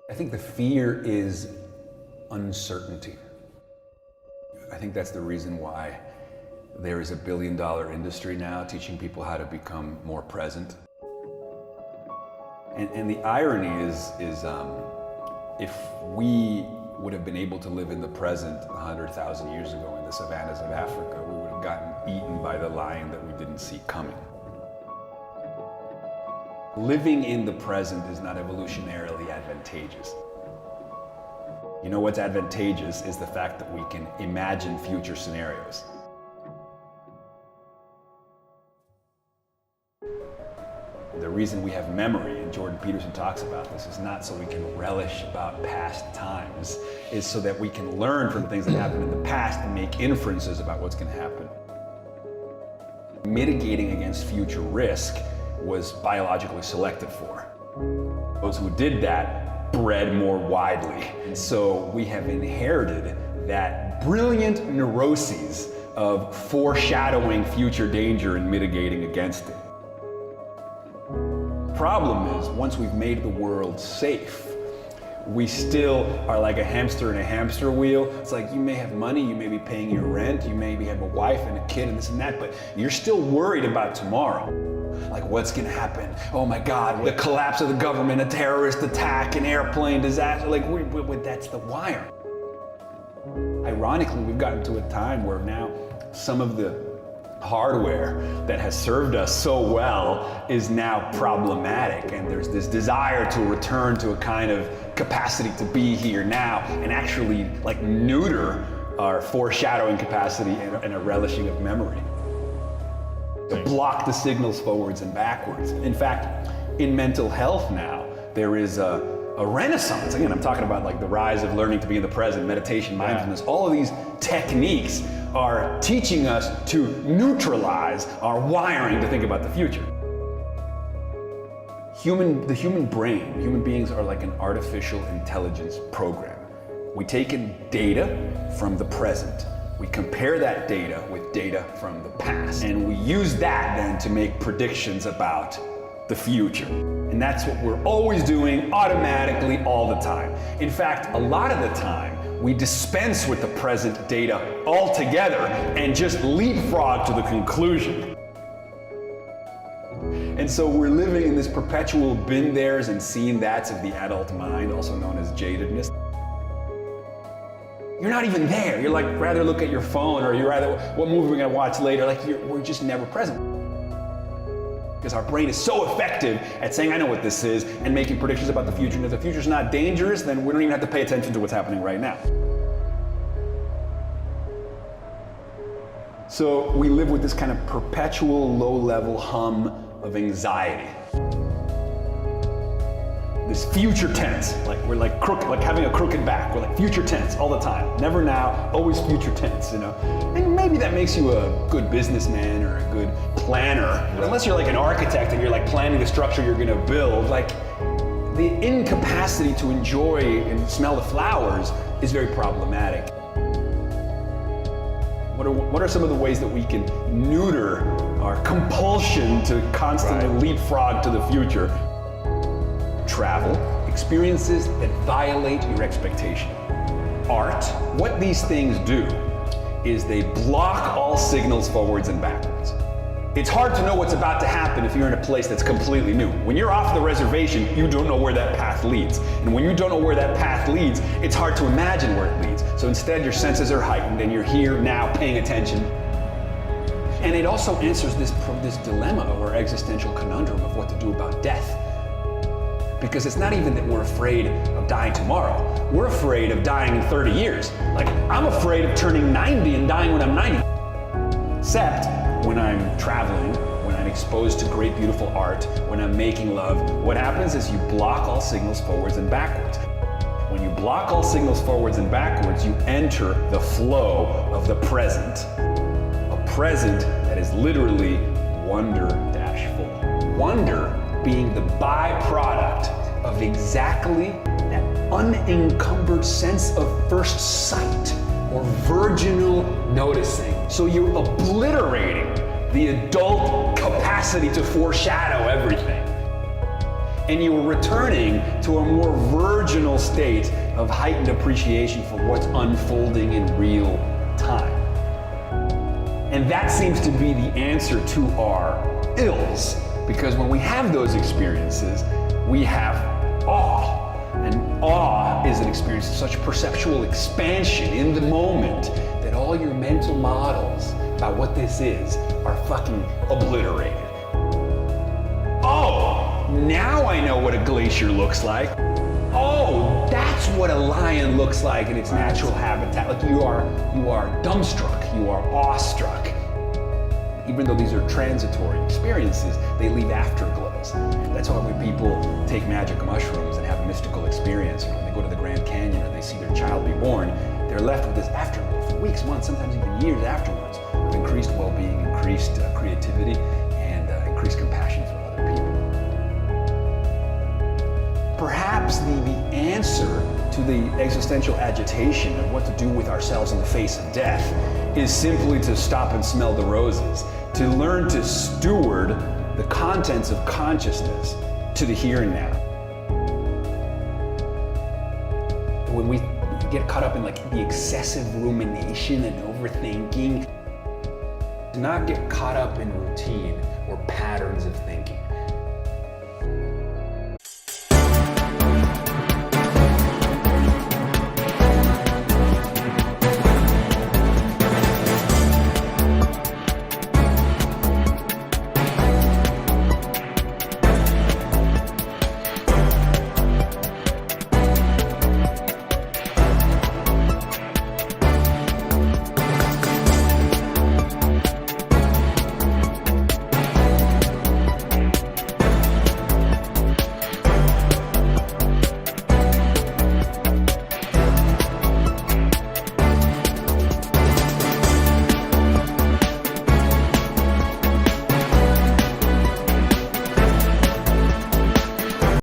I think the fear is uncertainty. I think that's the reason why there is a billion-dollar industry now teaching people how to become more present. And the irony is if we would have been able to live in the present 100,000 years ago in the savannas of Africa, we would have gotten eaten by the lion that we didn't see coming. Living in the present is not evolutionarily advantageous. You know what's advantageous is the fact that we can imagine future scenarios. The reason we have memory, and Jordan Peterson talks about this, is not so we can relish about past times, is so that we can learn from things that happened in the past and make inferences about what's going to happen. Mitigating against future risk was biologically selected for. Those who did that bred more widely. And so we have inherited that brilliant neuroses of foreshadowing future danger and mitigating against it. Problem is, once we've made the world safe, we still are like a hamster in a hamster wheel. It's like you may have money, you may be paying your rent, you maybe have a wife and a kid and this and that, but you're still worried about tomorrow. Like, what's gonna happen? Oh my God, the collapse of the government, a terrorist attack, an airplane disaster. Like, that's the wire. Ironically, we've gotten to a time where now some of the hardware that has served us so well is now problematic, and there's this desire to return to a kind of capacity to be here now and actually like neuter our foreshadowing capacity and a relishing of memory. To block the signals forwards and backwards. In fact, in mental health now, there is a renaissance. Again, I'm talking about like the rise of learning to be in the present, meditation, mindfulness. All of these techniques are teaching us to neutralize our wiring to think about the future. The human brain, human beings are like an artificial intelligence program. We take in data from the present. We compare that data with data from the past, and we use that then to make predictions about the future. And that's what we're always doing automatically all the time. In fact, a lot of the time, we dispense with the present data altogether and just leapfrog to the conclusion. And so we're living in this perpetual been there's and seen that's of the adult mind, also known as jadedness. You're not even there. You're like, rather look at your phone, or you're rather, what movie are we gonna watch later? Like, we're just never present. Because our brain is so effective at saying, I know what this is, and making predictions about the future. And if the future's not dangerous, then we don't even have to pay attention to what's happening right now. So we live with this kind of perpetual low-level hum of anxiety. This future tense, like we're like crooked, like having a crooked back. We're like future tense all the time. Never now, always future tense, you know? And maybe that makes you a good businessman or a good planner. But unless you're like an architect and you're like planning the structure you're gonna build, like the incapacity to enjoy and smell the flowers is very problematic. What are some of the ways that we can neuter our compulsion to constantly leapfrog to the future? Travel, experiences that violate your expectation. Art, what these things do is they block all signals forwards and backwards. It's hard to know what's about to happen if you're in a place that's completely new. When you're off the reservation, you don't know where that path leads. And when you don't know where that path leads, it's hard to imagine where it leads. So instead, your senses are heightened and you're here now paying attention. And it also answers this dilemma of our existential conundrum of what to do about death. Because it's not even that we're afraid of dying tomorrow. We're afraid of dying in 30 years. Like, I'm afraid of turning 90 and dying when I'm 90. Except when I'm traveling, when I'm exposed to great, beautiful art, when I'm making love, what happens is you block all signals forwards and backwards. When you block all signals forwards and backwards, you enter the flow of the present. A present that is literally wonder-full. Wonder being the byproduct of exactly that unencumbered sense of first sight or virginal noticing. So you're obliterating the adult capacity to foreshadow everything. and you're returning to a more virginal state of heightened appreciation for what's unfolding in real time. And that seems to be the answer to our ills, because when we have those experiences, we have awe. And awe is an experience of such perceptual expansion in the moment that all your mental models about what this is are fucking obliterated. Oh, now I know what a glacier looks like. Oh, that's what a lion looks like in its natural habitat. Like you are dumbstruck, you are awestruck. Even though these are transitory experiences, they leave afterglows. That's why when people take magic mushrooms and have a mystical experience, or when they go to the Grand Canyon and they see their child be born, they're left with this afterglow for weeks, months, sometimes even years afterwards of increased well-being, increased creativity, and increased compassion for other people. Perhaps the answer to the existential agitation of what to do with ourselves in the face of death is simply to stop and smell the roses, to learn to steward the contents of consciousness to the here and now. When we get caught up in like the excessive rumination and overthinking, to not get caught up in routine or patterns of thinking.